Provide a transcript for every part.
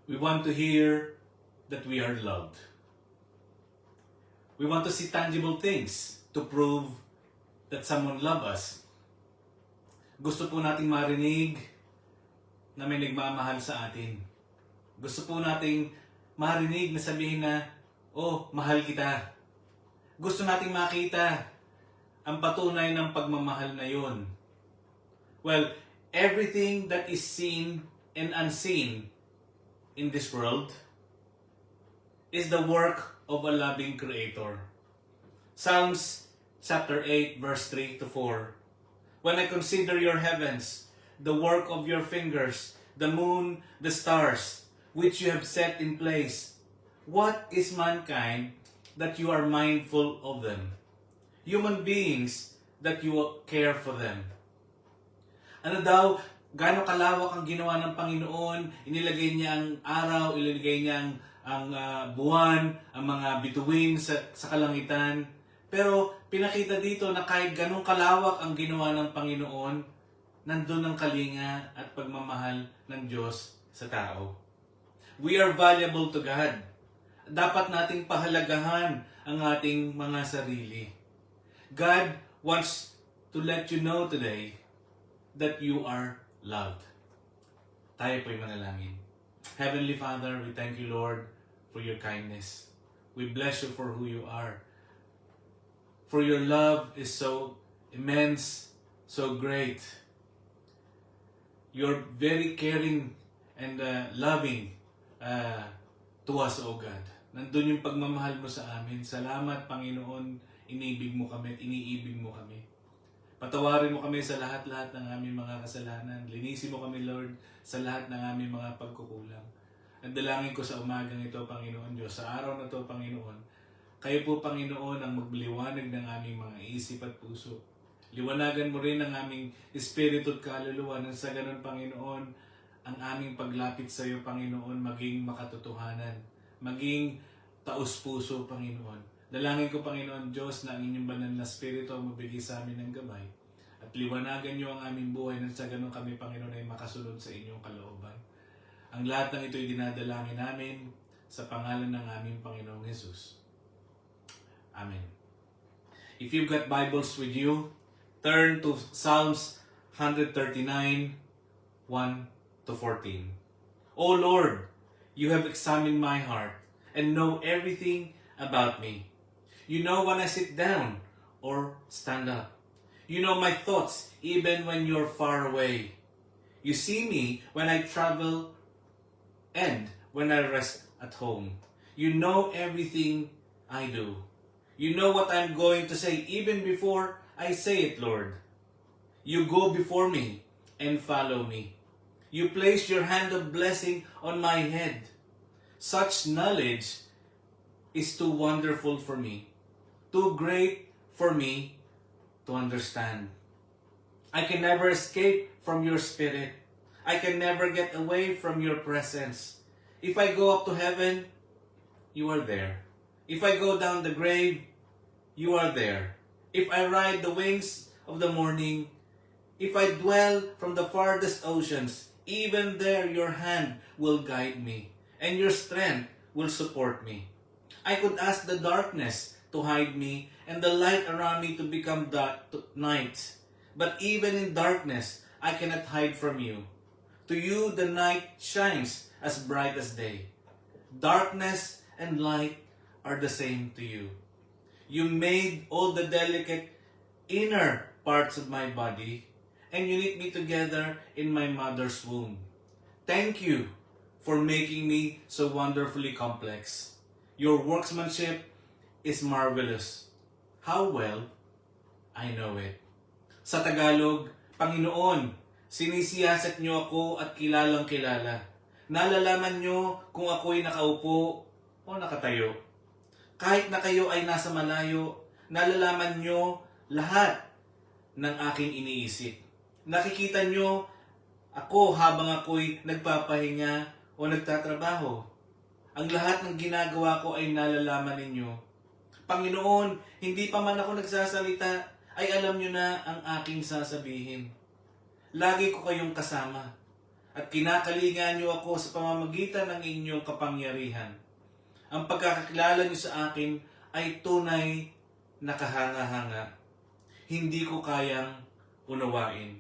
We want to hear that we are loved. We want to see tangible things to prove that someone loves us. Gusto po nating marinig na may nagmamahal sa atin. Gusto po nating marinig na sabihin na, oh, mahal kita. Gusto nating makita ang patunay ng pagmamahal na yun. Well, everything that is seen and unseen in this world is the work of a loving Creator. Psalms chapter 8 verse 3 to 4. When I consider your heavens, the work of your fingers, the moon, the stars, which you have set in place, what is mankind that you are mindful of them? Human beings that you care for them. Ano daw, gaano kalawak ang ginawa ng Panginoon, inilagay niya ang araw, inilagay niya ang buwan, ang mga bituin sa kalangitan. Pero pinakita dito na kahit ganong kalawak ang ginawa ng Panginoon, nandun ang kalinga at pagmamahal ng Diyos sa tao. We are valuable to God. Dapat nating pahalagahan ang ating mga sarili. God wants to let you know today that you are loved. Tayo po'y manalangin. Heavenly Father, we thank you, Lord, for your kindness. We bless you for who you are. For your love is so immense, so great. You're very caring and loving to us, O God. Nandun yung pagmamahal mo sa amin. Salamat, Panginoon, inibig mo kami at iniibig mo kami. Patawarin mo kami sa lahat-lahat ng aming mga kasalanan. Linisin mo kami, Lord, sa lahat ng aming mga pagkukulang. Ang dalangin ko sa umagang ito, Panginoon Diyos, sa araw na ito, Panginoon, kayo po, Panginoon, ang magliwanag ng aming mga isip at puso. Liwanagan mo rin ang aming espiritu at kaluluwa nang sa ganun, Panginoon, ang aming paglapit sa iyo, Panginoon, maging makatotohanan, maging taos-puso, Panginoon. Dalangin ko, Panginoon Diyos, na ang inyong banal na espiritu ang mabigay sa amin ng gabay at liwanagan niyo ang aming buhay nang sa ganun kami, Panginoon, ay makasunod sa inyong kalooban. Ang lahat ng ito ay dinadalangin namin sa pangalan ng aming Panginoong Jesus. Amen. If you've got Bibles with you, turn to Psalms 139, 1 to 14. O Lord, you have examined my heart and know everything about me. You know when I sit down or stand up. You know my thoughts even when you're far away. You see me when I travel and when I rest at home. You know everything I do. You know what I'm going to say even before I say it, Lord. You go before me and follow me. You place your hand of blessing on my head. Such knowledge is too wonderful for me, too great for me to understand. I can never escape from your spirit. I can never get away from your presence. If I go up to heaven, you are there. If I go down the grave, you are there. If I ride the wings of the morning, if I dwell from the farthest oceans, even there your hand will guide me, and your strength will support me. I could ask the darkness to hide me, and the light around me to become night. But even in darkness, I cannot hide from you. To you, the night shines as bright as day. Darkness and light are the same to you. You made all the delicate inner parts of my body, and you knit me together in my mother's womb. Thank you for making me so wonderfully complex. Your workmanship is marvelous. How well I know it. Sa Tagalog, Panginoon, sinisiyasat niyo ako at kilalang kilala. Nalalaman niyo kung ako'y nakaupo o nakatayo. Kahit na kayo ay nasa malayo, nalalaman niyo lahat ng aking iniisip. Nakikita niyo ako habang ako'y nagpapahinga o nagtatrabaho. Ang lahat ng ginagawa ko ay nalalaman ninyo. Panginoon, hindi pa man ako nagsasalita, ay alam niyo na ang aking sasabihin. Lagi ko kayong kasama. at kinakalingan niyo ako sa pamamagitan ng inyong kapangyarihan. Ang pagkakakilala niyo sa akin ay tunay na kahanga-hanga. Hindi ko kayang unawain.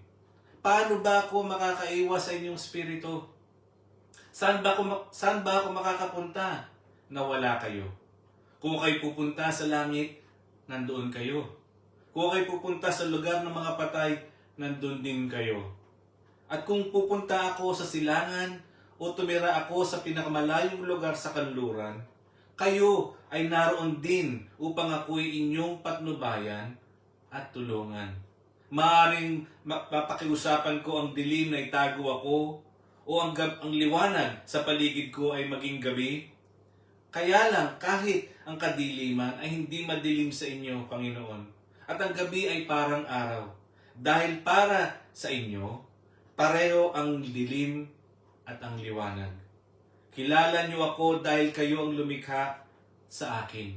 Paano ba ako makakaiwas sa inyong spirito? Saan ba ako makakapunta na wala kayo? Kung kayo pupunta sa langit, nandoon kayo. Kung kayo pupunta sa lugar ng mga patay, nandoon din kayo. At kung pupunta ako sa silangan o tumira ako sa pinakamalayong lugar sa kanluran, kayo ay naroon din upang ako'y inyong patnubayan at tulungan. Maaring mapakiusapan ko ang dilim na itago ako o ang liwanag sa paligid ko ay maging gabi. Kaya lang kahit ang kadiliman ay hindi madilim sa inyo, Panginoon. At ang gabi ay parang araw. Dahil para sa inyo, pareho ang dilim at ang liwanag. Kilala niyo ako dahil kayo ang lumikha sa akin.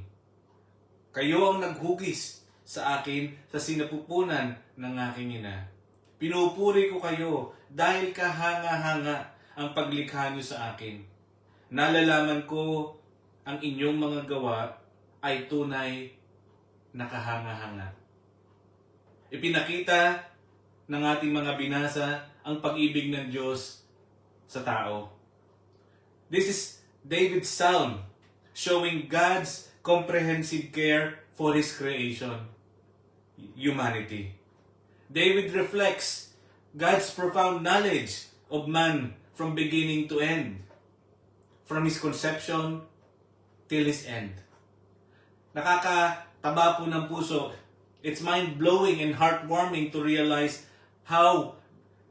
Kayo ang naghugis sa akin sa sinapupunan ng aking ina. Pinupuri ko kayo dahil kahanga-hanga ang paglikha niyo sa akin. Nalalaman ko ang inyong mga gawa ay tunay na kahanga-hanga. Ipinakita ng ating mga binasa ang pag-ibig ng Diyos sa tao. This is David's psalm showing God's comprehensive care for His creation, humanity. David reflects God's profound knowledge of man from beginning to end, from his conception till his end. Nakakataba po ng puso. It's mind-blowing and heartwarming to realize how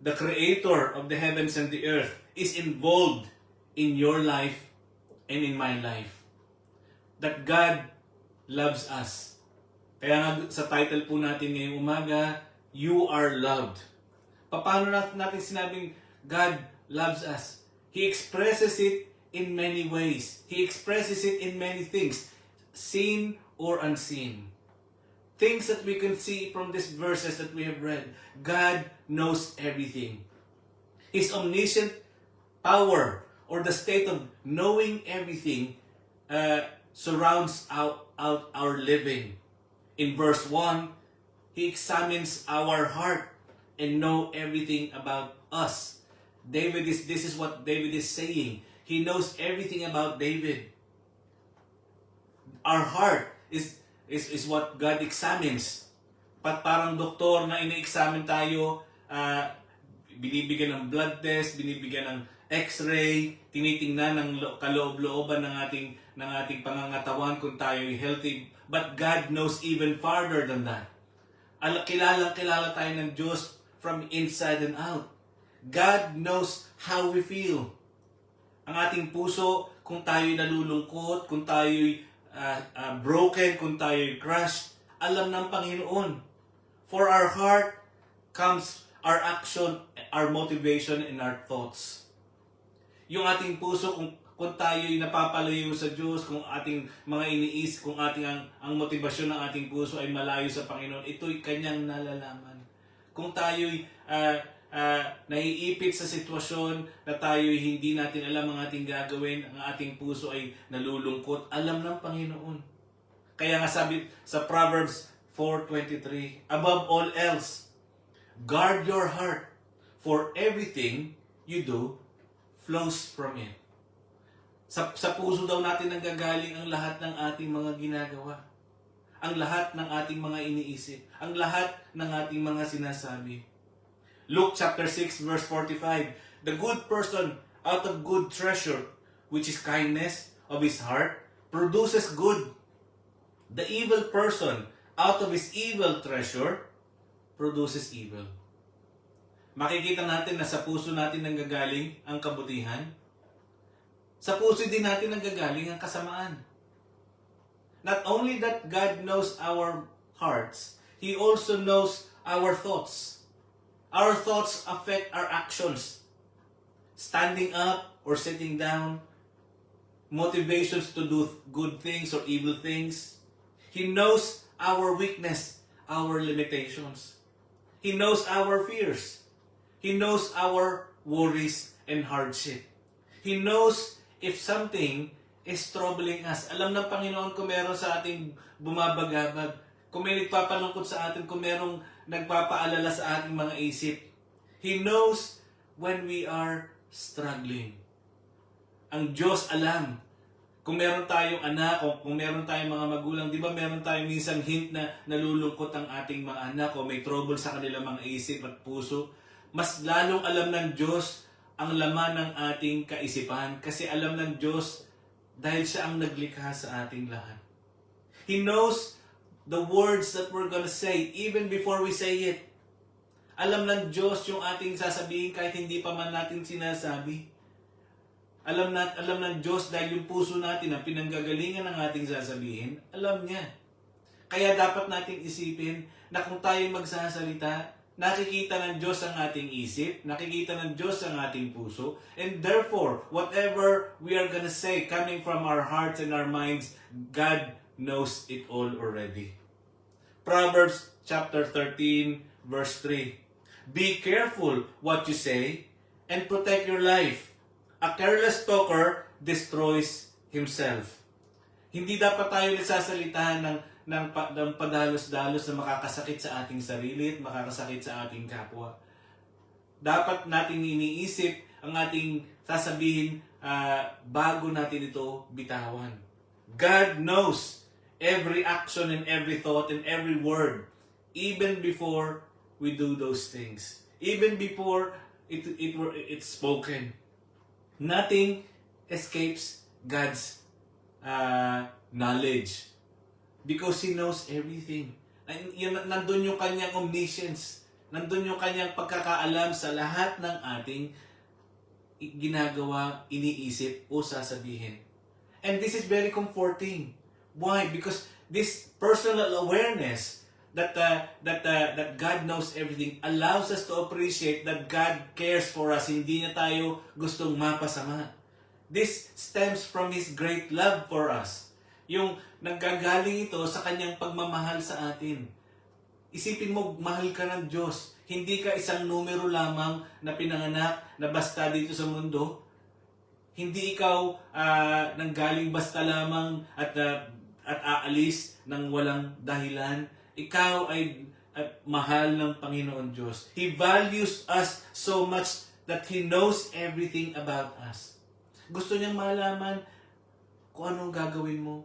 the Creator of the heavens and the earth is involved in your life and in my life. That God loves us. Kaya nga sa title po natin ngayong umaga, You Are Loved. Paano natin sinabing God loves us? He expresses it in many ways. He expresses it in many things, seen or unseen. Things that we can see from these verses that we have read. God knows everything. His omniscient power, or the state of knowing everything, surrounds our living. In verse 1, He examines our heart and know everything about us. This is what David is saying. He knows everything about David. Our heart is what God examines. Parang doktor na ini-examine tayo, binibigyan ng blood test, binibigyan ng x-ray, tinitingnan ng kaloob-looban ng ating pangangatawan kung tayo ay healthy. But God knows even farther than that. Kilala tayo ng Diyos from inside and out. God knows how we feel. Ang ating puso, kung tayo'y nalulungkot, kung tayo'y broken, kung tayo'y crushed, alam ng Panginoon. For our heart comes our action, our motivation, and our thoughts. Yung ating puso, kung tayo'y napapalayo sa Diyos, kung ating mga iniis, kung ang motibasyon ng ating puso ay malayo sa Panginoon, ito'y kanyang nalalaman. Kung tayo'y naiipit sa sitwasyon na tayo'y hindi natin alam ang ating gagawin, ang ating puso ay nalulungkot, alam ng Panginoon. Kaya nga sabi sa Proverbs 4:23, above all else, guard your heart, for everything you do flows from it. Sa puso daw natin nanggagaling ang lahat ng ating mga ginagawa. Ang lahat ng ating mga iniisip. Ang lahat ng ating mga sinasabi. Luke chapter 6 verse 45, the good person out of good treasure, which is kindness of his heart, produces good. The evil person out of his evil treasure produces evil. Makikita natin na sa puso natin nanggagaling ang kabutihan. Sa puso din natin nanggagaling ang kasamaan. Not only that God knows our hearts, He also knows our thoughts. Our thoughts affect our actions. Standing up or sitting down, motivations to do good things or evil things. He knows our weakness, our limitations. He knows our fears. He knows our worries and hardship. He knows if something is troubling us. Alam ng Panginoon kung meron sa ating bumabagabag, kung may nagpapalungkot sa atin, kung merong nagpapaalala sa ating mga isip. He knows when we are struggling. Ang Diyos alam. Kung meron tayong anak o kung meron tayong mga magulang, di ba meron tayong minsan hint na nalulungkot ang ating mga anak o may trouble sa kanilang mga isip at puso? Mas lalong alam ng Diyos ang laman ng ating kaisipan kasi alam ng Diyos dahil siya ang naglikha sa ating lahat. He knows the words that we're gonna say even before we say it. Alam ng Diyos yung ating sasabihin kahit hindi pa man natin sinasabi. Alam ng Diyos dahil yung puso natin ang pinanggagalingan ng ating sasabihin, alam niya. Kaya dapat nating isipin na kung tayo magsasalita, nakikita ng Diyos ang ating isip, nakikita ng Diyos ang ating puso, and therefore, whatever we are gonna say coming from our hearts and our minds, God knows it all already. Proverbs chapter 13, verse 3. Be careful what you say and protect your life. A careless talker destroys himself. Hindi dapat tayo nagsasalita ng padalos-dalos na makakasakit sa ating sarili at makakasakit sa ating kapwa. Dapat nating iniisip ang ating sasabihin bago natin ito bitawan. God knows every action and every thought and every word even before we do those things. Even before it's spoken. Nothing escapes God's knowledge because He knows everything. Nandun yung kanyang omniscience. Nandun yung kanyang pagkakaalam sa lahat ng ating ginagawa, iniisip o sasabihin. And this is very comforting. Why? Because this personal awareness that God knows everything allows us to appreciate that God cares for us. Hindi niya tayo gustong mapasama. This stems from His great love for us. Yung nanggagaling ito sa kanyang pagmamahal sa atin. Isipin mo, mahal ka ng Diyos. Hindi ka isang numero lamang na pinanganak na basta dito sa mundo. Hindi ikaw nanggaling basta lamang at aalis ng walang dahilan. Ikaw ay mahal ng Panginoon Diyos. He values us so much that He knows everything about us. Gusto niyang malaman kung anong gagawin mo.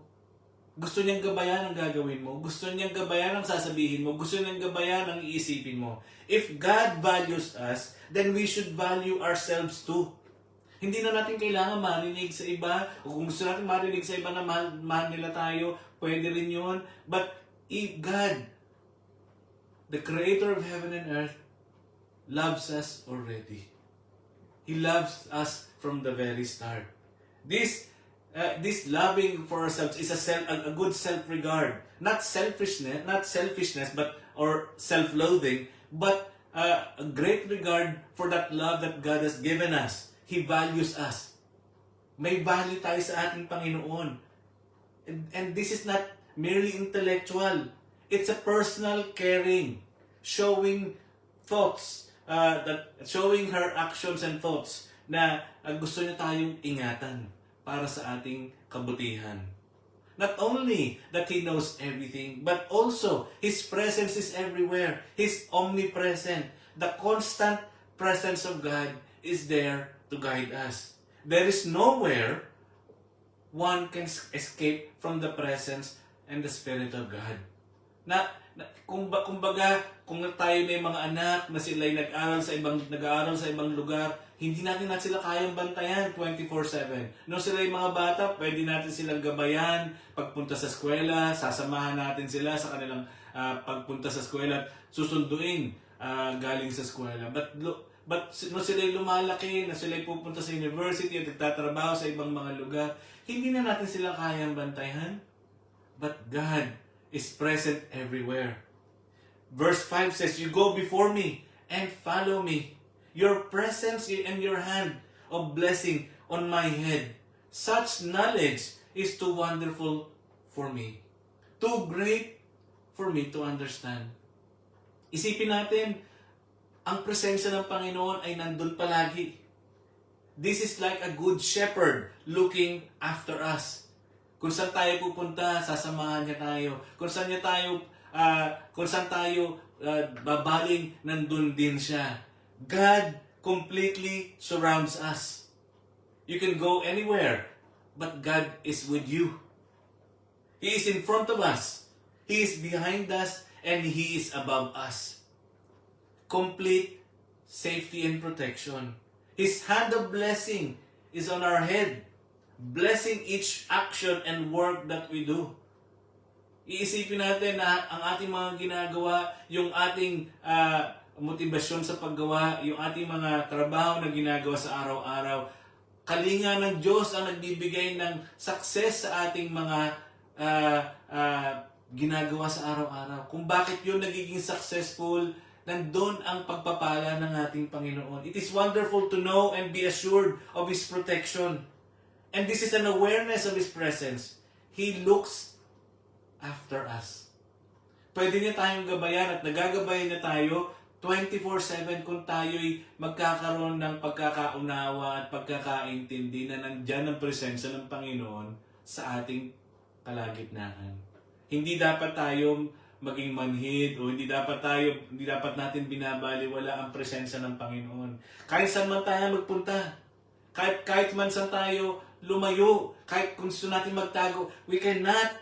Gusto niyang gabayan ang gagawin mo. Gusto niyang gabayan ang sasabihin mo. Gusto niyang gabayan ang iisipin mo. If God values us, then we should value ourselves too. Hindi na natin kailangan marinig sa iba. O kung gusto natin marinig sa iba na mahal nila tayo, pwede rin yun. But if God, the creator of heaven and earth, loves us already. He loves us from the very start. This loving for ourselves is a good self-regard. Not selfishness, or self-loathing, but a great regard for that love that God has given us. He values us. May value tayo sa ating Panginoon. And this is not merely intellectual. It's a personal caring, showing thoughts, showing her actions and thoughts na gusto niya tayong ingatan para sa ating kabutihan. Not only that He knows everything, but also His presence is everywhere. He's omnipresent. The constant presence of God is there to guide us. There is nowhere one can escape from the presence and the Spirit of God. Kumbaga, kung tayo may mga anak na sila'y nag-aaral sa ibang lugar, hindi natin sila kayang bantayan 24/7. Nung sila'y mga bata, pwede natin silang gabayan, pagpunta sa eskwela, sasamahan natin sila sa kanilang pagpunta sa eskwela at susunduin galing sa eskwela. But nung sila'y lumalaki, na sila'y pupunta sa university at nagtatrabaho sa ibang mga lugar, hindi na natin sila kayang bantayan. But God is present everywhere. Verse 5 says, "You go before me and follow me. Your presence and your hand of blessing on my head. Such knowledge is too wonderful for me. Too great for me to understand." Isipin natin, ang presensya ng Panginoon ay nandun palagi. This is like a good shepherd looking after us. Kung saan tayo pupunta, sasamahan niya tayo. Kung saan tayo babaling, nandun din siya. God completely surrounds us. You can go anywhere, but God is with you. He is in front of us. He is behind us, and He is above us. Complete safety and protection. His hand of blessing is on our head, blessing each action and work that we do. Iisipin natin na ang ating mga ginagawa, yung ating motibasyon sa paggawa, yung ating mga trabaho na ginagawa sa araw-araw, kalinga ng Diyos ang nagbibigay ng success sa ating mga ginagawa sa araw-araw. Kung bakit yun nagiging successful, nandun ang pagpapala ng ating Panginoon. It is wonderful to know and be assured of His protection. And this is an awareness of His presence. He looks after us. Pwede niya tayong gabayan at nagagabayan niya tayo 24/7 kung tayo'y magkakaroon ng pagkakaunawa at pagkakaintindi na nandyan ang presensya ng Panginoon sa ating kalagitnaan. Hindi dapat tayo maging manhid o hindi dapat natin binabaliwala ang presensya ng Panginoon. Kahit saan man tayo magpunta, kahit man saan tayo lumayo, kahit kung gusto natin magtago, we cannot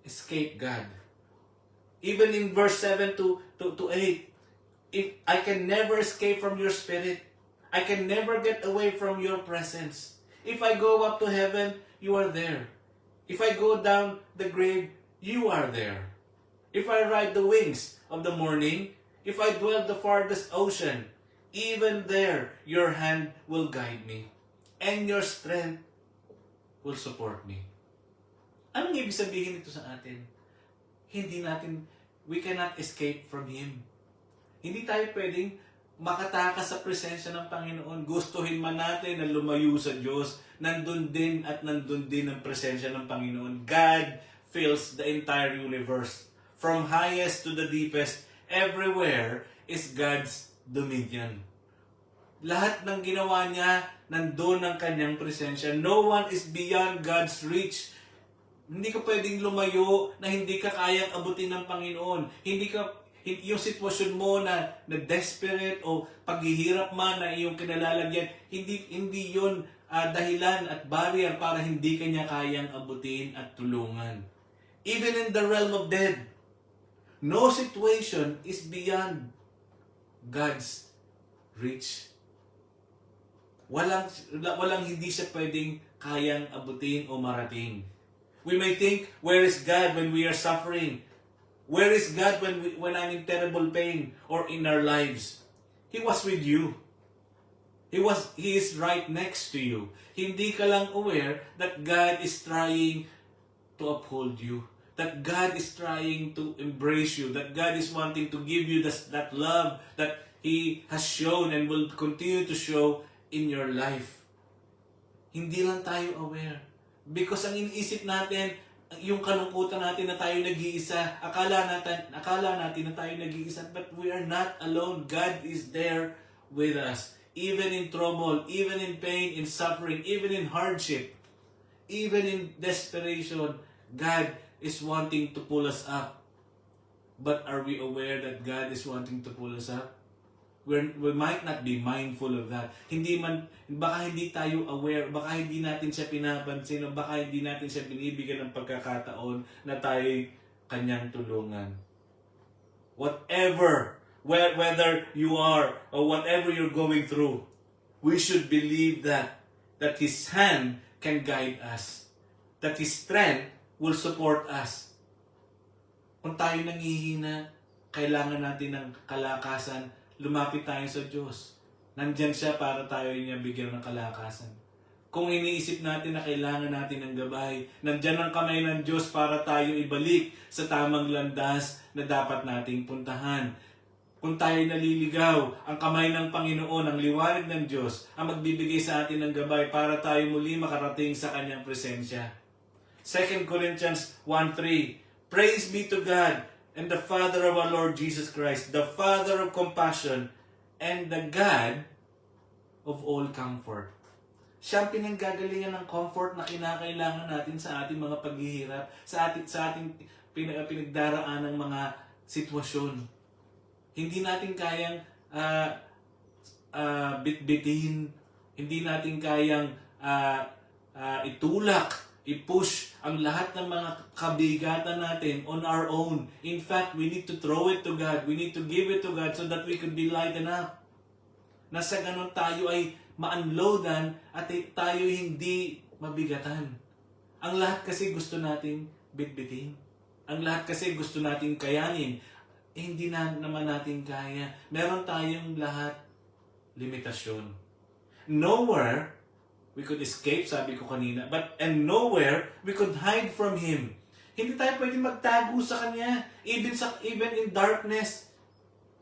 escape God. Even in verse 7 to 8, if I can never escape from your spirit, I can never get away from your presence. If I go up to heaven, you are there. If I go down the grave, you are there. If I ride the wings of the morning, if I dwell the farthest ocean, even there your hand will guide me, and your strength will support me. Anong ibig sabihin nito sa atin? We cannot escape from Him. Hindi tayo pwedeng makatakas sa presensya ng Panginoon. Gustuhin man natin na lumayo sa Diyos, nandun din ang presensya ng Panginoon. God fills the entire universe. From highest to the deepest, everywhere is God's dominion. Lahat ng ginawa niya, nandun ang kanyang presensya. No one is beyond God's reach. Hindi ka pwedeng lumayo na hindi ka kayang abutin ng Panginoon. Yung sitwasyon mo na desperate o paghihirap man na iyong kinalalagyan, hindi yun dahilan at barrier para hindi ka niya kayang abutin at tulungan. Even in the realm of death, no situation is beyond God's reach. Walang hindi siya pwedeng kayang abutin o marating. We may think, where is God when we are suffering? Where is God when I'm in terrible pain or in our lives? He was with you. He is right next to you. Hindi ka lang aware that God is trying to uphold you. That God is trying to embrace you. That God is wanting to give you that love that He has shown and will continue to show in your life. Hindi lang tayo aware. Because ang iniisip natin, yung kalungkutan natin na tayo nag-iisa, akala natin na tayo nag-iisa, but we are not alone. God is there with us. Even in trouble, even in pain, in suffering, even in hardship, even in desperation, God is wanting to pull us up. But are we aware that God is wanting to pull us up? We might not be mindful of that. Baka hindi tayo aware, baka hindi natin siya pinapansin, o baka hindi natin siya binibigyan ng pagkakataon na tayo kanyang tulungan. Whether you are or whatever you're going through, we should believe that His hand can guide us, that His strength will support us. Kung tayo nanghihina, kailangan natin ng kalakasan, lumapit tayo sa Diyos. Nandyan siya para tayo niya bigyan ng kalakasan. Kung iniisip natin na kailangan natin ng gabay, nandyan ang kamay ng Diyos para tayo ibalik sa tamang landas na dapat nating puntahan. Kung tayo naliligaw, ang kamay ng Panginoon, ang liwanag ng Diyos, ang magbibigay sa atin ng gabay para tayo muli makarating sa Kanyang presensya. 2 Corinthians 1:3, Praise be to God and the Father of our Lord Jesus Christ, the Father of compassion and the God of all comfort. Siya ang pinanggagalingan ng comfort na kinakailangan natin sa ating mga paghihirap, sa ating pinagdaraan ng mga sitwasyon. Hindi natin kayang bitbitin, hindi natin kayang itulak, i-push ang lahat ng mga kabigatan natin on our own. In fact, we need to throw it to God. We need to give it to God so that we could be lightened up. Na sa ganun tayo ay ma-unloadan at tayo hindi mabigatan. Ang lahat kasi gusto nating bitbitin. Ang lahat kasi gusto nating kayanin. Hindi na naman natin kaya. Meron tayong lahat limitasyon. Nowhere we could escape, sabi ko kanina, and nowhere we could hide from Him. Hindi tayo pwede magtago sa Kanya. Even in darkness.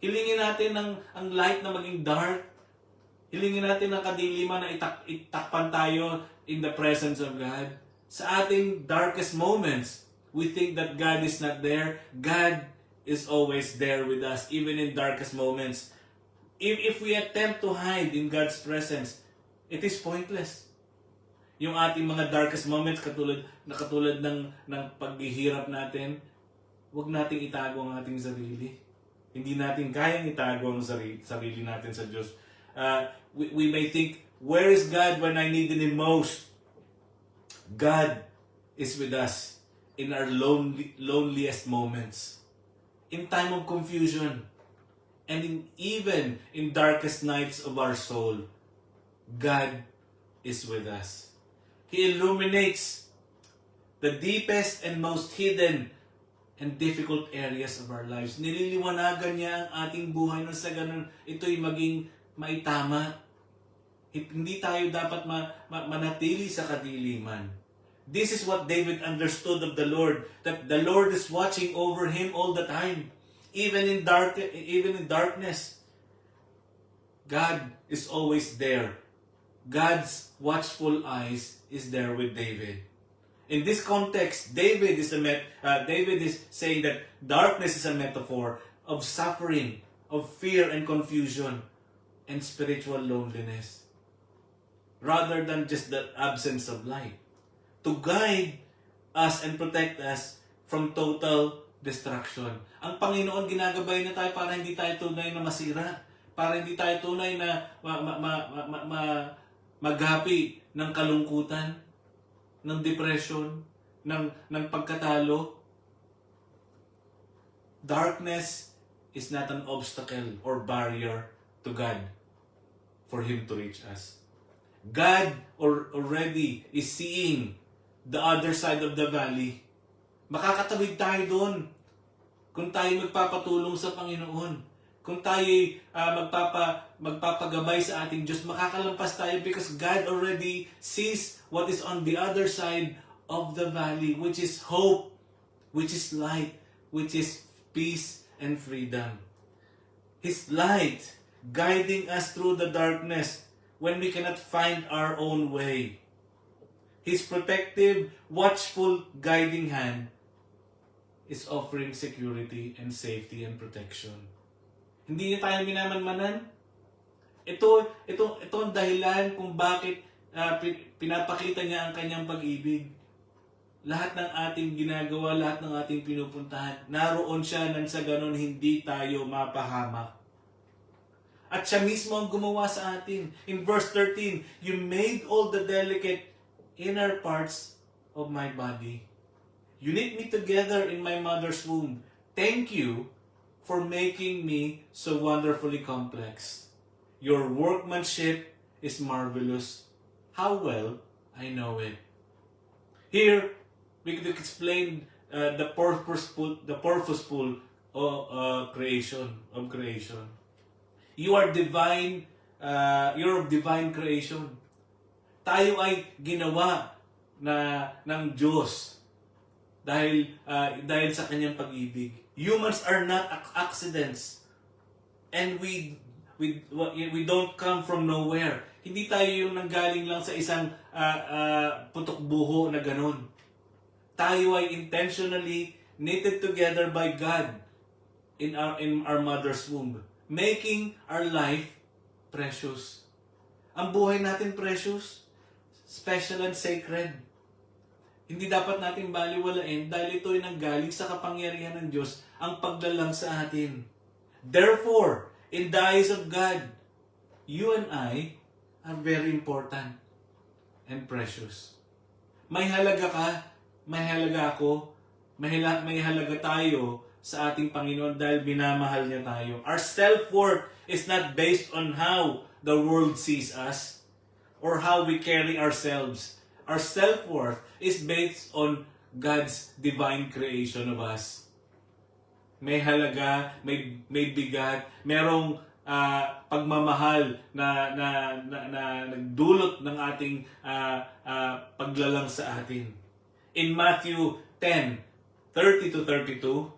Hilingin natin ang light na maging dark. Hilingin natin ang kadiliman na itakpan tayo in the presence of God. Sa ating darkest moments, we think that God is not there. God is always there with us, even in darkest moments. If we attempt to hide in God's presence, it is pointless. Yung ating mga darkest moments, katulad ng paghihirap natin, huwag nating itago ang ating sarili. Hindi natin kayang itago ang sarili natin sa Diyos. We may think, where is God when I needed Him most? God is with us in our loneliest moments. In time of confusion. And even in darkest nights of our soul, God is with us. He illuminates the deepest and most hidden and difficult areas of our lives. Nililiwanagan niya ang ating buhay na sa ganun ito'y maging maitama. Hindi tayo dapat manatili sa kadiliman. This is what David understood of the Lord, that the Lord is watching over him all the time, even in darkness. God is always there. God's watchful eyes is there with David. In this context, David is saying that darkness is a metaphor of suffering, of fear and confusion, and spiritual loneliness, rather than just the absence of light, to guide us and protect us from total destruction. Ang Panginoon ginagabay na tayo para hindi tayo tunay na masira, para hindi tayo tunay na maghapi ng kalungkutan, ng depression, ng pagkatalo. Darkness is not an obstacle or barrier to God for Him to reach us. God already is seeing the other side of the valley. Makakatawid tayo doon kung tayo magpapatulong sa Panginoon. Kung tayo magpapagabay sa ating Diyos, makakalampas tayo because God already sees what is on the other side of the valley, which is hope, which is light, which is peace and freedom. His light guiding us through the darkness when we cannot find our own way. His protective, watchful, guiding hand is offering security and safety and protection. Hindi niya tayo minamanmanan. Ito ang dahilan kung bakit pinapakita niya ang kanyang pag-ibig. Lahat ng ating ginagawa, lahat ng ating pinupuntahan, naroon siya nang sa ganon hindi tayo mapahamak. At siya mismo ang gumawa sa atin. In verse 13, you made all the delicate inner parts of my body. You knit me together in my mother's womb. Thank you for making me so wonderfully complex. Your workmanship is marvelous. How well I know it. Here, we could explain the purposeful creation. You are divine. You're of divine creation. Tayo ay ginawa ng Diyos dahil sa kanyang pag-ibig. Humans are not accidents, and we don't come from nowhere. Hindi tayo yung nanggaling lang sa isang putok buho na ganun. Tayo ay intentionally knitted together by God in our mother's womb, making our life precious. Ang buhay natin precious, special and sacred. Hindi dapat natin baliwalain dahil ito ay nanggaling sa kapangyarihan ng Diyos ang paglalang sa atin. Therefore, in the eyes of God, you and I are very important and precious. May halaga ka, may halaga ako, may halaga tayo sa ating Panginoon dahil binamahal niya tayo. Our self-worth is not based on how the world sees us or how we carry ourselves. Our self-worth is based on God's divine creation of us. May halaga, may bigat, merong pagmamahal na nagdulot ng ating paglalang sa atin. In Matthew 10:30-32,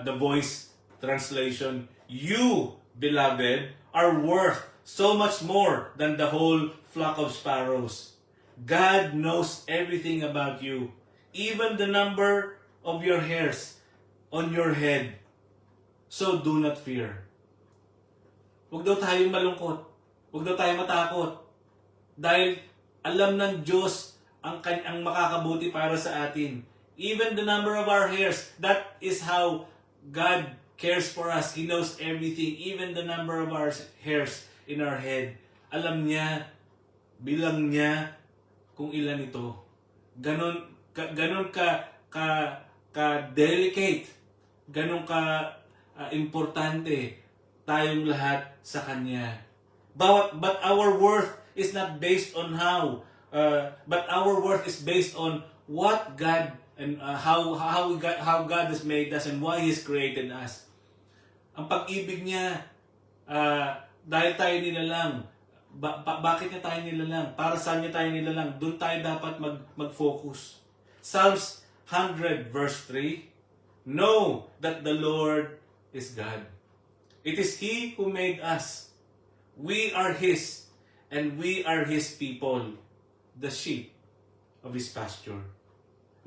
the Voice translation, "You, beloved, are worth so much more than the whole flock of sparrows. God knows everything about you, even the number of your hairs on your head. So do not fear." Huwag daw tayong malungkot. Huwag daw tayong matakot. Dahil alam ng Diyos ang makakabuti para sa atin. Even the number of our hairs, that is how God cares for us. He knows everything, even the number of our hairs in our head. Alam niya, bilang niya kung ilan ito. Ganon ka delicate, ganon ka importante tayong lahat sa Kanya. But our worth is not based on how, but our worth is based on what God and how God has made us and why He's created us. Ang pag-ibig niya, dahil tayo nilalang, bakit niya tayo nilalang? Para saan niya tayo nilalang? Doon tayo dapat mag-focus. Psalms 100 verse 3, "Know that the Lord is God. It is He who made us. We are His, and we are His people, the sheep of His pasture."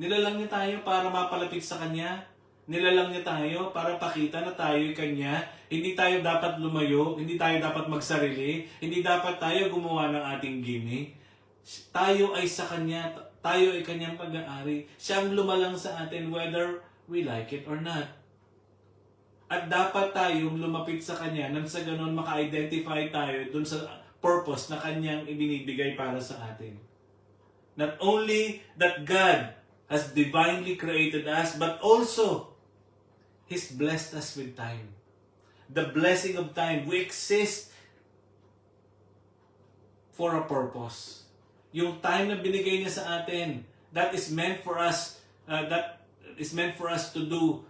Nilalang niya tayo para mapalapit sa Kanya. Nilalang niya tayo para pakita na tayo'y Kanya. Hindi tayo dapat lumayo, hindi tayo dapat magsarili, hindi dapat tayo gumawa ng ating gimmick. Tayo ay sa Kanya, tayo ay Kanyang pag-aari. Siya ang lumalang sa atin whether we like it or not. At dapat tayong lumapit sa Kanya nang sa ganon maka-identify tayo dun sa purpose na Kanyang ibinibigay para sa atin. Not only that God has divinely created us, but also He's blessed us with time. The blessing of time. We exist for a purpose. Yung time na binigay niya sa atin, that is meant for us, to do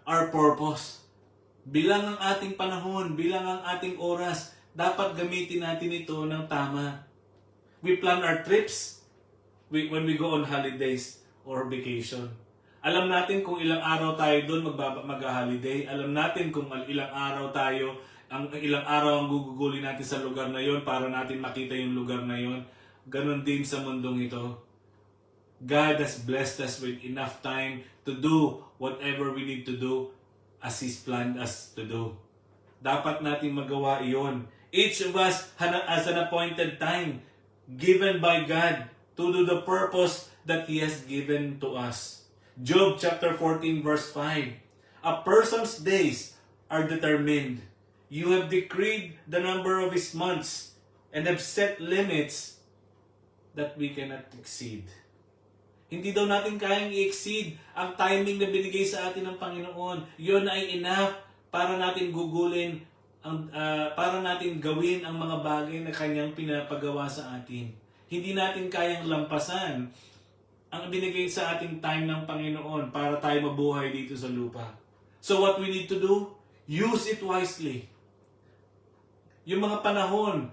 our purpose. Bilang ang ating panahon, bilang ang ating oras, dapat gamitin natin ito ng tama. We plan our trips when we go on holidays or vacation. Alam natin kung ilang araw tayo doon mag-holiday. Alam natin kung ilang araw ang gugugulin natin sa lugar na yon para natin makita yung lugar na yon. Ganon din sa mundong ito. God has blessed us with enough time to do whatever we need to do as He's planned us to do. Dapat natin magawa iyon. Each of us has an appointed time given by God to do the purpose that He has given to us. Job chapter 14 verse 5. "A person's days are determined. You have decreed the number of his months and have set limits that we cannot exceed." Hindi daw natin kayang i-exceed ang timing na binigay sa atin ng Panginoon. Yun ay enough para natin gugulin, para natin gawin ang mga bagay na Kanyang pinapagawa sa atin. Hindi natin kayang lampasan ang binigay sa ating time ng Panginoon para tayo mabuhay dito sa lupa. So what we need to do? Use it wisely. Yung mga panahon,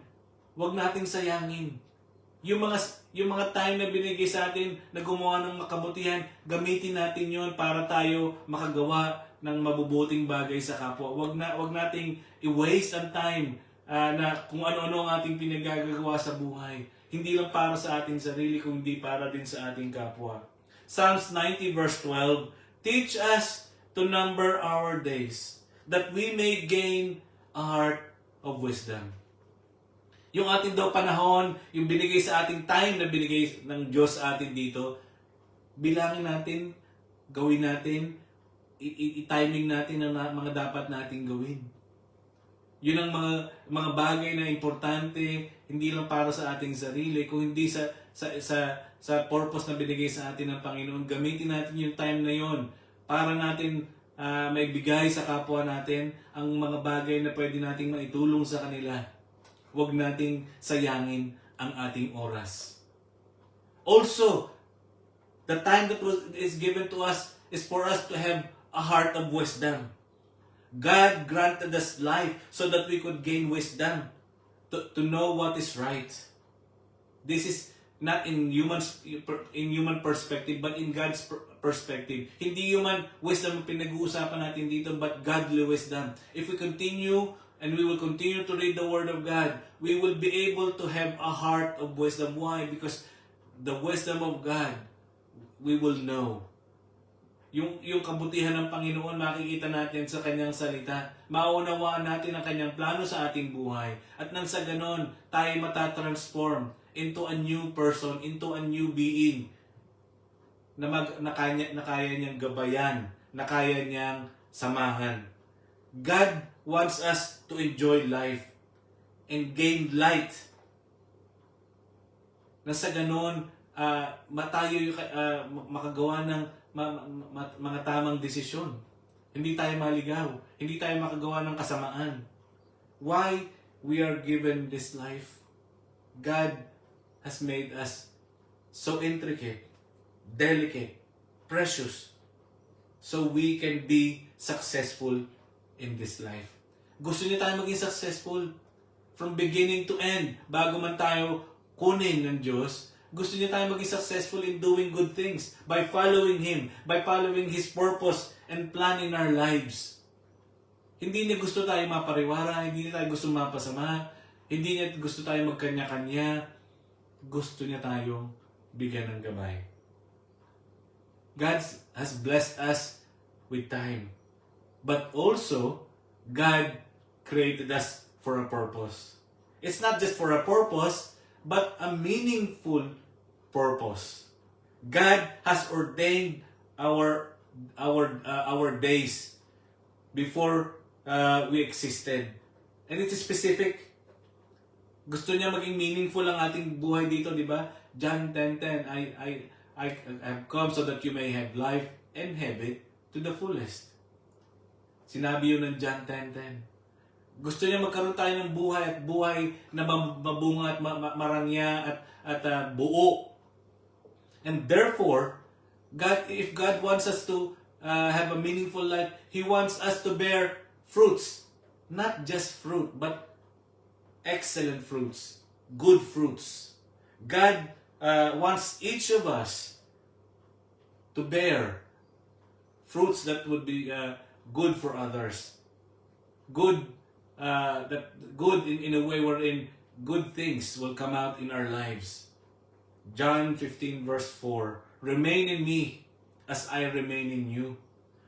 wag nating sayangin. Yung mga time na binigay sa atin na gumawa ng makabutihan, gamitin natin yon para tayo makagawa ng mabubuting bagay sa kapwa. Wag nating i-waste ang time na kung ano-ano ang ating pinagagawa sa buhay. Hindi lang para sa ating sarili, kundi para din sa ating kapwa. Psalms 90 verse 12, "Teach us to number our days, that we may gain a heart of wisdom." Yung ating daw panahon, yung binigay sa ating time na binigay ng Diyos sa atin dito, bilangin natin, gawin natin, i-timing natin ang mga dapat nating gawin. Yun ang mga bagay na importante, hindi lang para sa ating sarili, kung hindi sa purpose na binigay sa atin ng Panginoon. Gamitin natin yung time na yon para natin may bigay sa kapwa natin ang mga bagay na pwede nating maitulong sa kanila. Huwag nating sayangin ang ating oras. Also, the time that is given to us is for us to have a heart of wisdom. God granted us life so that we could gain wisdom to know what is right. This is not in human perspective, but in God's perspective. Hindi human wisdom ang pinag-uusapan natin dito, but godly wisdom. If we continue and we will continue to read the Word of God, we will be able to have a heart of wisdom. Why? Because the wisdom of God, we will know. Yung kabutihan ng Panginoon, makikita natin sa Kanyang salita. Maunawaan natin ang Kanyang plano sa ating buhay. At nang sa ganon, tayo matatransform into a new person, into a new being na kaya niyang gabayan, na kaya niyang samahan. God wants us to enjoy life and gain light. Na sa ganon, tayo makagawa ng mga tamang desisyon. Hindi tayo maligaw. Hindi tayo makagawa ng kasamaan. Why we are given this life? God has made us so intricate, delicate, precious, so we can be successful in this life. Gusto niya tayo maging successful from beginning to end. Bago man tayo kunin ng Diyos, gusto niya tayo maging successful in doing good things by following Him, by following His purpose and plan in our lives. Hindi niya gusto tayo mapariwara, hindi niya tayo gusto mapasama, hindi niya gusto tayo magkanya-kanya. Gusto niya tayong bigyan ng gabay. God has blessed us with time. But also, God created us for a purpose. It's not just for a purpose, but a meaningful purpose. God has ordained our days before we existed. And it is specific. Gusto niya maging meaningful ang ating buhay dito, di ba? John 10:10, I have come so that you may have life and have it to the fullest. Sinabi yun ng John 10:10. Gusto niya magkaroon tayo ng buhay at buhay na mabunga at marangya at buo. And therefore, if God wants us to have a meaningful life, He wants us to bear fruits. Not just fruit, but excellent fruits. Good fruits. God wants each of us to bear fruits that would be good for others. Good in a way wherein good things will come out in our lives. John 15 verse 4, remain in me as I remain in you.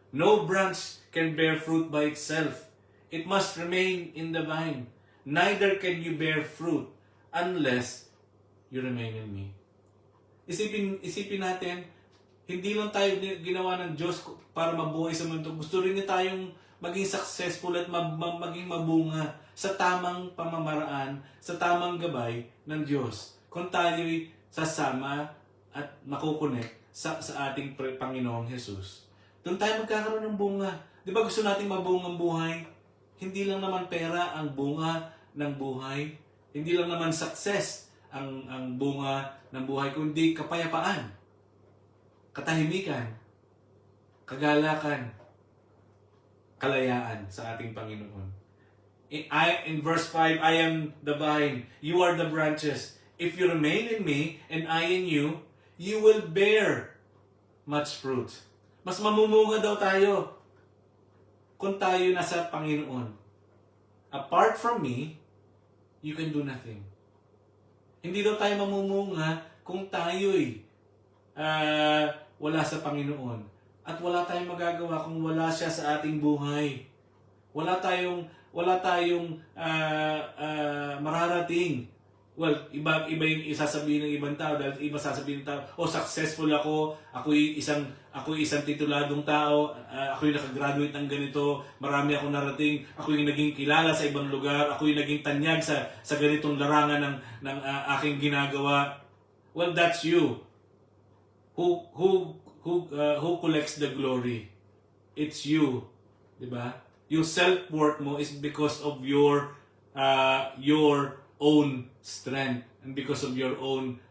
No branch can bear fruit by itself. It must remain in the vine. Neither can you bear fruit unless you remain in me. Isipin natin, hindi lang tayo ginawa ng Diyos para mabuhay sa mundo. Gusto rin niya tayong maging successful at maging mabunga sa tamang pamamaraan, sa tamang gabay ng Diyos. Kung tayo'y sasama at makukunik sa ating Panginoong Jesus. Doon tayo magkakaroon ng bunga. Di ba gusto natin mabungang buhay? Hindi lang naman pera ang bunga ng buhay. Hindi lang naman success ang bunga ng buhay, kundi kapayapaan, katahimikan, kagalakan, kalayaan sa ating Panginoon. In verse 5, I am the vine, you are the branches. If you remain in me and I in you, you will bear much fruit. Mas mamumunga daw tayo kung tayo nasa Panginoon. Apart from me, you can do nothing. Hindi daw tayo mamumunga kung tayo'y wala sa Panginoon. At wala tayong magagawa kung wala siya sa ating buhay. Wala tayong mararating Well, iba yung isasabihin ng ibang tao dahil iba sasabihin ng tao, oh, successful ako, ako'y isang tituladong tao, ako'y nakagraduate ng ganito, marami akong narating, ako'y naging kilala sa ibang lugar, ako'y naging tanyag sa ganitong larangan ng aking ginagawa. Well, that's you. Who collects the glory? It's you, 'di ba? Yung self-worth mo is because of your own strength and because of your own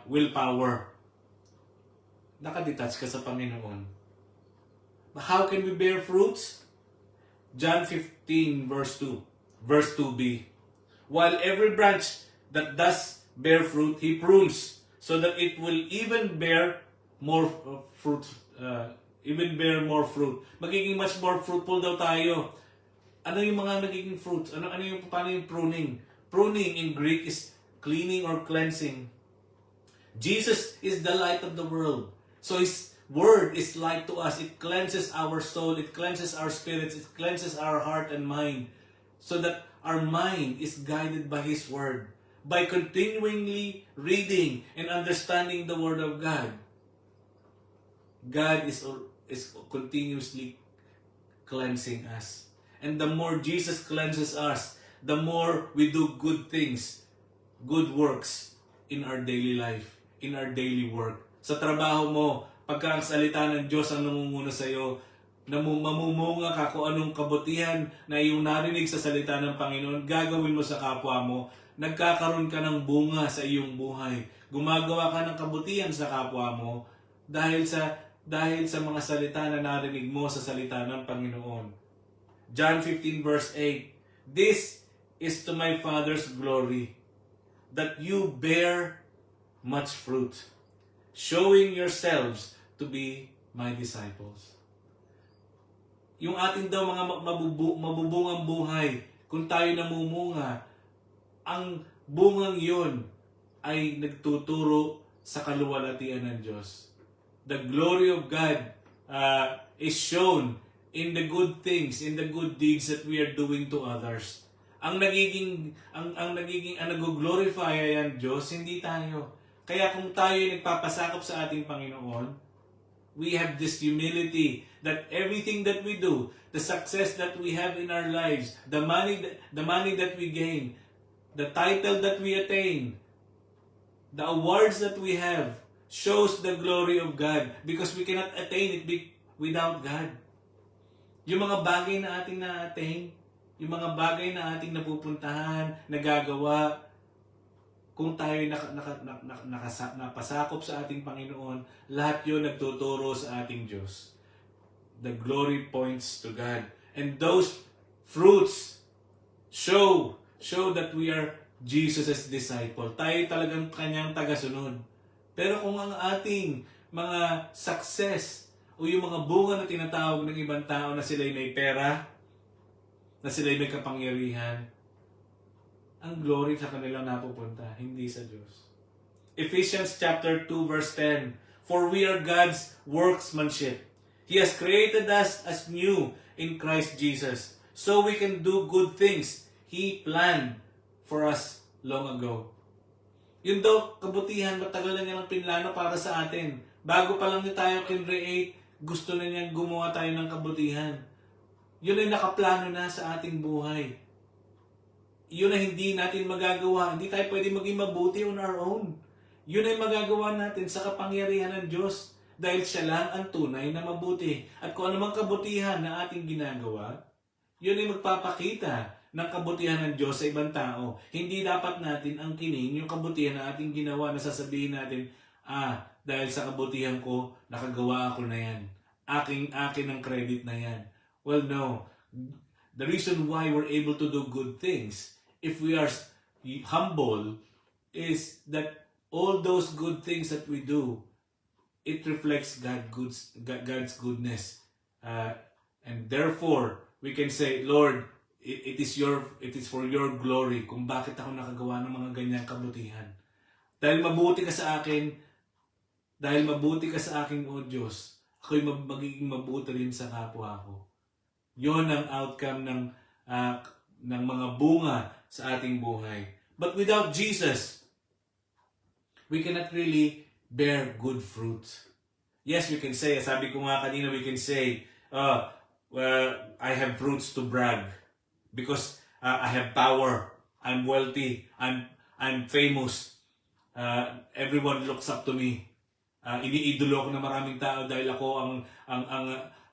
willpower. Nakadetach ka sa Panginoon. How can we bear fruits? John 15 verse 2b. While every branch that does bear fruit, He prunes so that it will even bear more fruit. Magiging much more fruitful daw tayo. Ano yung mga nagiging fruits? Paano yung pruning? Pruning in Greek is cleaning or cleansing. Jesus is the light of the world. So His word is light to us. It cleanses our soul. It cleanses our spirits. It cleanses our heart and mind. So that our mind is guided by His word. By continually reading and understanding the word of God. God is continuously cleansing us. And the more Jesus cleanses us, the more we do good things, good works in our daily life, in our daily work. Sa trabaho mo, pagka ang salita ng Diyos ang namumuno sa iyo, mamumunga ka kung anong kabutihan na iyong narinig sa salita ng Panginoon, gagawin mo sa kapwa mo, nagkakaroon ka ng bunga sa iyong buhay. Gumagawa ka ng kabutihan sa kapwa mo dahil sa mga salita na narinig mo sa salita ng Panginoon. John 15 verse 8, this is to my Father's glory, that you bear much fruit, showing yourselves to be my disciples. Yung ating daw mga mabubungang buhay, kung tayo namumunga, ang bungang yun ay nagtuturo sa kaluwalhatian ng Diyos. The glory of God is shown in the good things, in the good deeds that we are doing to others. Ang nag-glorify ay Diyos, hindi tayo. Kaya kung tayo ay nagpapasakop sa ating Panginoon, we have this humility that everything that we do, the success that we have in our lives, the money that we gain, the title that we attain, the awards that we have, shows the glory of God because we cannot attain it without God. Yung mga bagay na ating na-attain, yung mga bagay na ating napupuntahan, nagagawa, kung tayo napasakop sa ating Panginoon, lahat yun nagtuturo sa ating Diyos. The glory points to God. And those fruits show that we are Jesus' disciple. Tayo talagang kanyang tagasunod. Pero kung ang ating mga success o yung mga bunga na tinatawag ng ibang tao na sila'y may pera, na sila'y may kapangyarihan, ang glory sa kanilang napupunta, hindi sa Diyos. Ephesians chapter 2 verse 10, for we are God's workmanship. He has created us as new in Christ Jesus, so we can do good things He planned for us long ago. Yun daw, kabutihan, matagal na niya ng pinlano para sa atin. Bago pa lang niya tayo kinreate, gusto na niyang gumawa tayo ng kabutihan. Yun ay nakaplano na sa ating buhay. Yun ay hindi natin magagawa. Hindi tayo pwede maging mabuti on our own. Yun ay magagawa natin sa kapangyarihan ng Diyos. Dahil siya lang ang tunay na mabuti. At kung anumang kabutihan na ating ginagawa, yun ay magpapakita ng kabutihan ng Diyos sa ibang tao. Hindi dapat natin angkinin yung kabutihan na ating ginawa na sasabihin natin, dahil sa kabutihan ko, nakagawa ako na yan. Akin ang credit na yan. Well, no. The reason why we're able to do good things, if we are humble, is that all those good things that we do, it reflects God's goodness. And therefore, we can say, Lord, it is for your glory kung bakit ako nakagawa ng mga ganyang kabutihan. Dahil mabuti ka sa akin, O Diyos, ako'y magiging mabuti rin sa kapwa ko. Yon ang outcome ng mga bunga sa ating buhay. But without Jesus, we cannot really bear good fruit. Yes, we can say, sabi ko nga kanina, we can say, I have fruits to brag because I have power, I'm wealthy, I'm famous, everyone looks up to me. Iniidolo ako ng maraming tao dahil ako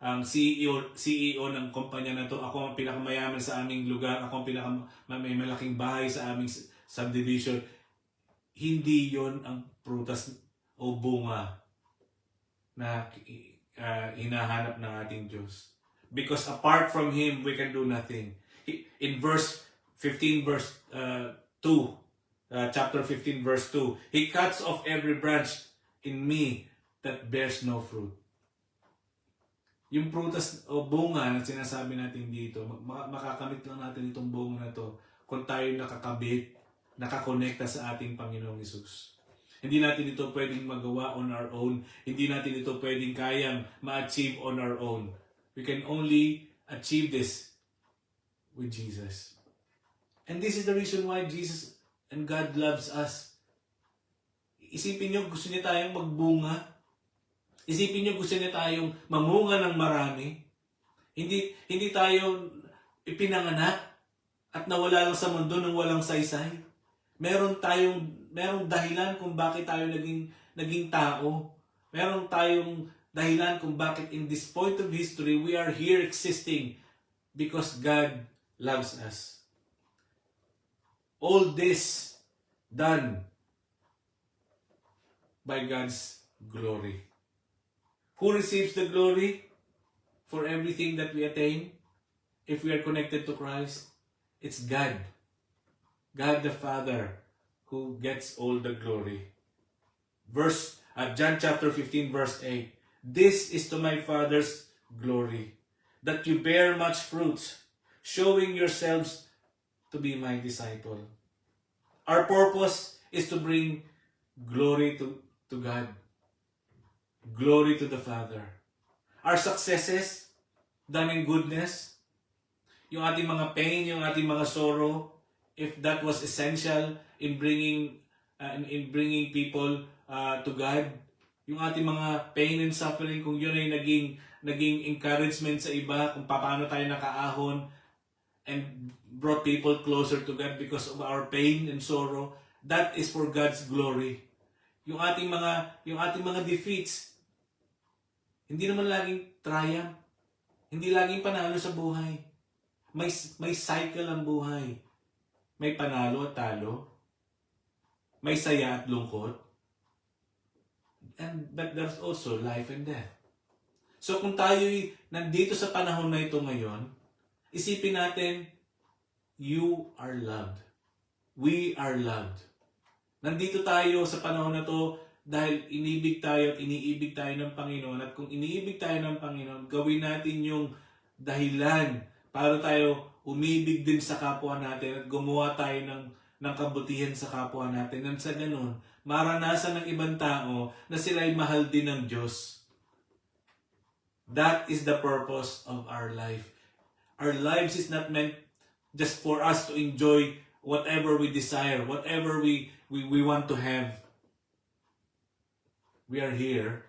ang CEO ng kumpanya na to. Ako ang pinakamayaman sa aming lugar. Ako ang may malaking bahay sa aming subdivision. Hindi yon ang prutas o bunga na hinahanap ng ating Diyos. Because apart from Him, we can do nothing. In verse 15, verse 2, chapter 15, verse 2, He cuts off every branch in me that bears no fruit. Yung prutas o bunga na sinasabi natin dito, makakamit lang natin itong bunga na to kung tayo nakakabit, nakakonekta sa ating Panginoong Hesus. Hindi natin ito pwedeng magawa on our own. Hindi natin ito pwedeng kayang ma-achieve on our own. We can only achieve this with Jesus. And this is the reason why Jesus and God loves us. Isipin nyo, gusto niya tayong magbunga. Isipin nyo, gusto niya tayong mamunga ng marami. Hindi tayo ipinanganak at nawala lang sa mundo nang walang saysay. Meron dahilan kung bakit tayo naging tao. Meron tayong dahilan kung bakit in this point of history we are here existing because God loves us. All this done by God's glory. Who receives the glory for everything that we attain if we are connected to Christ? It's God. God the Father who gets all the glory. John chapter 15 verse 8. This is to my Father's glory, that you bear much fruit, showing yourselves to be my disciple. Our purpose is to bring glory to God. Glory to the Father. Our successes, done in goodness, yung ating mga pain, yung ating mga sorrow, if that was essential in bringing people to God, yung ating mga pain and suffering, kung yun ay naging encouragement sa iba, kung paano tayo nakaahon and brought people closer to God because of our pain and sorrow, that is for God's glory. Yung ating mga defeats, hindi naman laging triumph. Hindi laging panalo sa buhay. May cycle ang buhay. May panalo at talo. May saya at lungkot. But there's also life and death. So kung tayo'y nandito sa panahon na ito ngayon, isipin natin, you are loved. We are loved. Nandito tayo sa panahon na to dahil inibig tayo at iniibig tayo ng Panginoon. At kung iniibig tayo ng Panginoon, gawin natin yung dahilan para tayo umibig din sa kapwa natin at gumawa tayo ng kabutihan sa kapwa natin. Nang sa ganun, maranasan ng ibang tao na sila'y mahal din ng Diyos. That is the purpose of our life. Our lives is not meant just for us to enjoy whatever we desire, whatever we want to have. We are here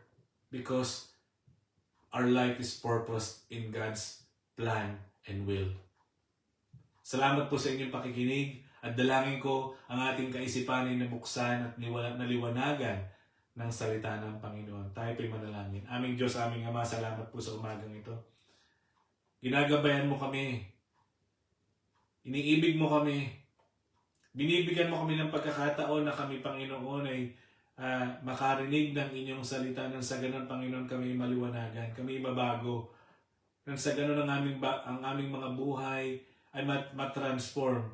because our life is purposed in God's plan and will. Salamat po sa inyong pakikinig at dalangin ko ang ating kaisipan ay nabuksan at naliwanagan ng salita ng Panginoon. Tayo po'y manalangin. Aming Diyos, aming Ama, salamat po sa umagang ito. Ginagabayan mo kami. Iniibig mo kami. Binibigyan mo kami ng pagkakataon na kami, Panginoon, ay makarinig ng inyong salita nang sa ganun, Panginoon, kami maliwanagan, kami mabago. Nang sa ganun ang aming mga buhay ay matransform.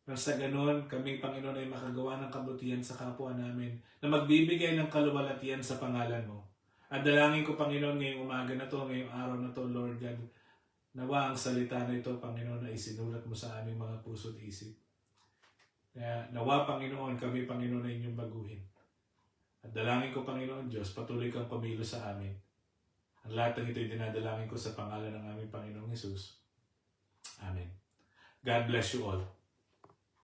Nang sa ganun, kami, Panginoon, ay makagawa ng kabutihan sa kapwa namin na magbibigay ng kaluwalhatian sa pangalan mo. At dalangin ko, Panginoon, ngayong umaga na to, ngayong araw na to, Lord God, nawa ang salita na ito, Panginoon, na isinulat mo sa aming mga puso at isip. Kaya nawa, Panginoon, kami, Panginoon, na inyong baguhin. At dalangin ko, Panginoon Diyos, patuloy kang pamilo sa amin. Ang lahat ng ito'y dinadalangin ko sa pangalan ng aming Panginoong Hesus. Amen. God bless you all.